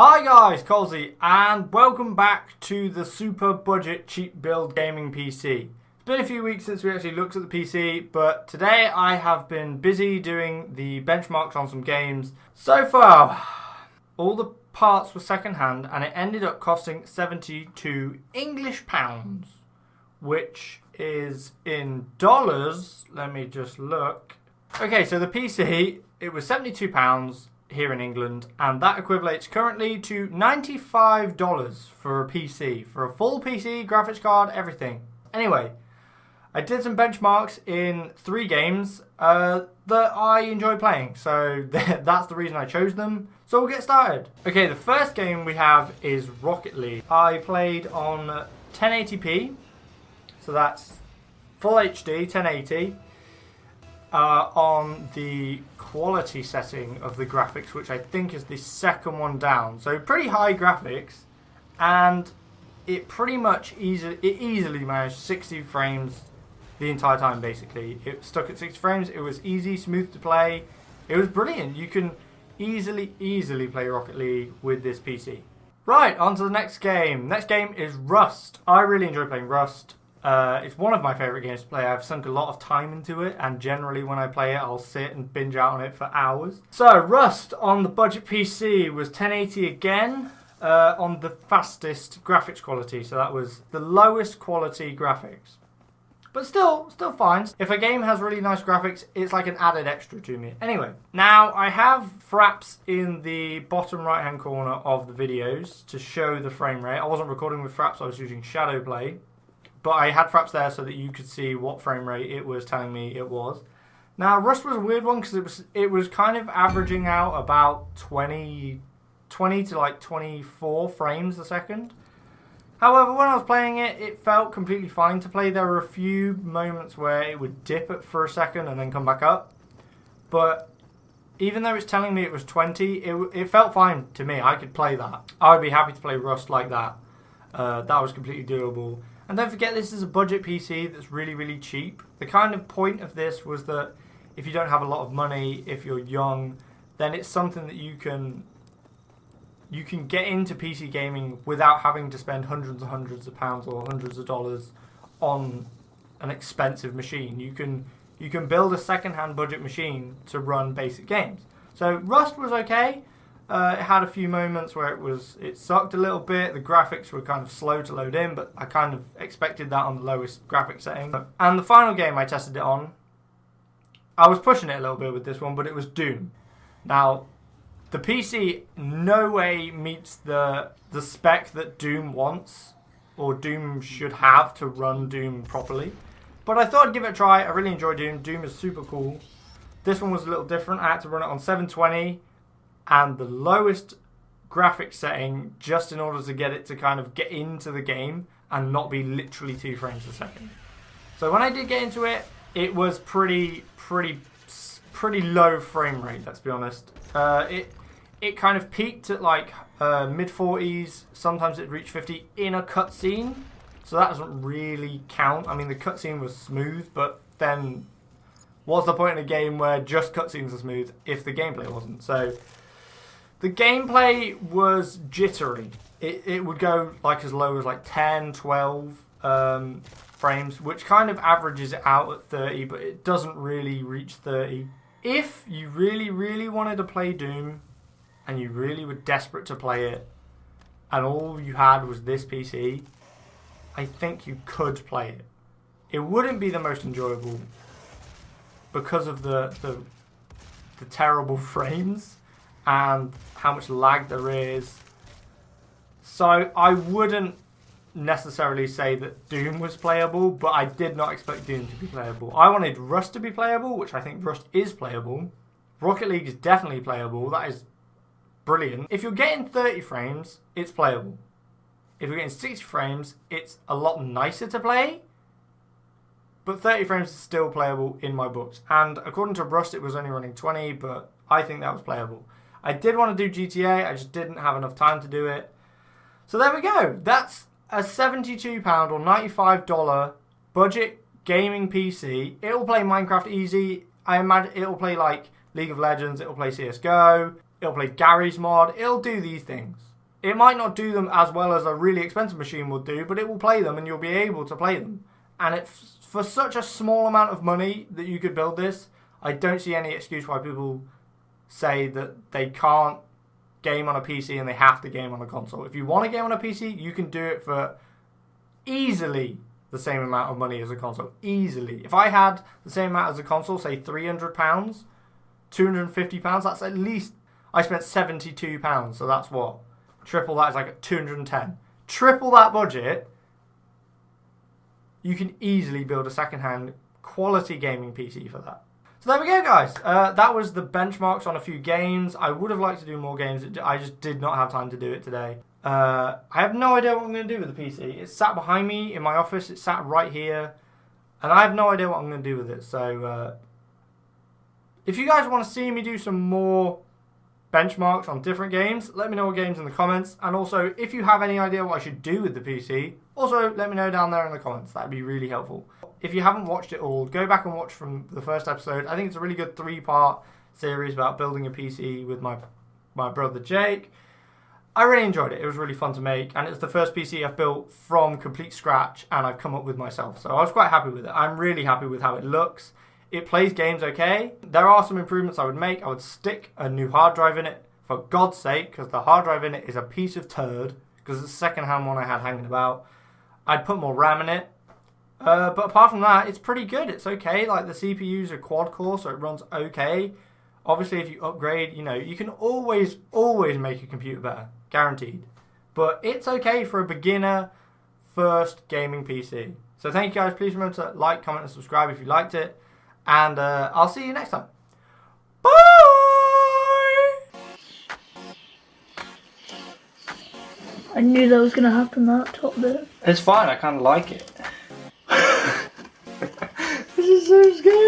Hi guys, Colesy, and welcome back to the super budget cheap build gaming PC. It's been a few weeks since we actually looked at the PC, but today I have been busy doing the benchmarks on some games. So far, all the parts were second hand and it ended up costing 72 English pounds, which is in dollars. Let me just look. Okay, so the PC, it was £72 here in England, and that equivalates currently to $95 for a PC, for a full PC, graphics card, everything. Anyway, I did some benchmarks in 3 games that I enjoy playing, so that's the reason I chose them. So we'll get started. Okay, the first game we have is Rocket League. I played on 1080p, so that's full HD, 1080. On the quality setting of the graphics, which I think is the second one down. So pretty high graphics, and it pretty much easily managed 60 frames the entire time basically. It stuck at 60 frames, it was easy, smooth to play, it was brilliant. You can easily play Rocket League with this PC. Right, on to the next game. Next game is Rust. I really enjoy playing Rust. It's one of my favourite games to play. I've sunk a lot of time into it, and generally when I play it I'll sit and binge out on it for hours. So Rust on the budget PC was 1080 again, on the fastest graphics quality, so that was the lowest quality graphics. But still fine. If a game has really nice graphics, it's like an added extra to me. Anyway, now I have fraps in the bottom right hand corner of the videos to show the frame rate. I wasn't recording with fraps, I was using shadow play. But I had fraps there so that you could see what frame rate it was telling me it was. Now, Rust was a weird one because it was kind of averaging out about 20 to like 24 frames a second. However, when I was playing it, it felt completely fine to play. There were a few moments where it would dip for a second and then come back up. But even though it's telling me it was 20, it felt fine to me. I could play that. I would be happy to play Rust like that. That was completely doable. And don't forget, this is a budget PC that's really cheap. The kind of point of this was that if you don't have a lot of money, if you're young, then it's something that you can get into PC gaming without having to spend hundreds of pounds or hundreds of dollars on an expensive machine. You can build a second-hand budget machine to run basic games. So Rust was okay. It had a few moments where it sucked a little bit. The graphics were kind of slow to load in, but I kind of expected that on the lowest graphics setting. And the final game I tested it on, I was pushing it a little bit with this one, but it was Doom. Now, the PC no way meets the spec that Doom wants, or Doom should have to run Doom properly. But I thought I'd give it a try. I really enjoy Doom. Doom is super cool. This one was a little different. I had to run it on 720. And the lowest graphics setting just in order to get it to kind of get into the game and not be literally 2 frames a second. So when I did get into it, it was pretty low frame rate, let's be honest. It kind of peaked at like mid-40s, sometimes it reached 50 in a cutscene. So that doesn't really count. I mean, the cutscene was smooth, but then what's the point in a game where just cutscenes are smooth if the gameplay wasn't? So the gameplay was jittery. It would go like as low as like 10, 12 frames, which kind of averages it out at 30, but it doesn't really reach 30. If you really wanted to play Doom, and you really were desperate to play it, and all you had was this PC, I think you could play it. It wouldn't be the most enjoyable because of the terrible frames and how much lag there is. So I wouldn't necessarily say that Doom was playable, but I did not expect Doom to be playable. I wanted Rust to be playable, which I think Rust is playable. Rocket League is definitely playable. That is brilliant. If you're getting 30 frames, it's playable. If you're getting 60 frames, it's a lot nicer to play, but 30 frames is still playable in my books. And according to Rust, it was only running 20, but I think that was playable. I did want to do GTA, I just didn't have enough time to do it. So there we go. That's a £72 or $95 budget gaming PC. It'll play Minecraft easy. I imagine it'll play like League of Legends, it'll play CSGO, it'll play Gary's mod, it'll do these things. It might not do them as well as a really expensive machine will do, but it will play them and you'll be able to play them. And for such a small amount of money that you could build this, I don't see any excuse why people say that they can't game on a PC and they have to game on a console. If you want to game on a PC, you can do it for easily the same amount of money as a console. Easily. If I had the same amount as a console, say £300, £250, that's at least, I spent £72, so that's what? Triple that is like 210. Triple that budget, you can easily build a second-hand quality gaming PC for that. So there we go, guys. That was the benchmarks on a few games. I would have liked to do more games. I just did not have time to do it today. I have no idea what I'm going to do with the PC. It's sat behind me in my office. It's sat right here. And I have no idea what I'm going to do with it. So if you guys want to see me do some more benchmarks on different games, let me know what games in the comments. And also, if you have any idea what I should do with the PC, also let me know down there in the comments. That'd be really helpful. If you haven't watched it all, go back and watch from the first episode. I think it's a really good 3-part series about building a PC with my brother Jake. I really enjoyed it. It was really fun to make, and it's the first PC I've built from complete scratch and I've come up with myself. So I was quite happy with it. I'm really happy with how it looks. It plays games okay. There are some improvements I would make. I would stick a new hard drive in it, for God's sake, because the hard drive in it is a piece of turd, because it's the second-hand one I had hanging about. I'd put more RAM in it. But apart from that, it's pretty good. It's okay. Like, the CPU's a quad core, so it runs okay. Obviously, if you upgrade, you know, you can always make a computer better. Guaranteed. But it's okay for a beginner first gaming PC. So thank you guys. Please remember to like, comment, and subscribe if you liked it. And I'll see you next time. Bye! I knew that was going to happen, that top bit. It's fine. I kind of like it. This is so scary.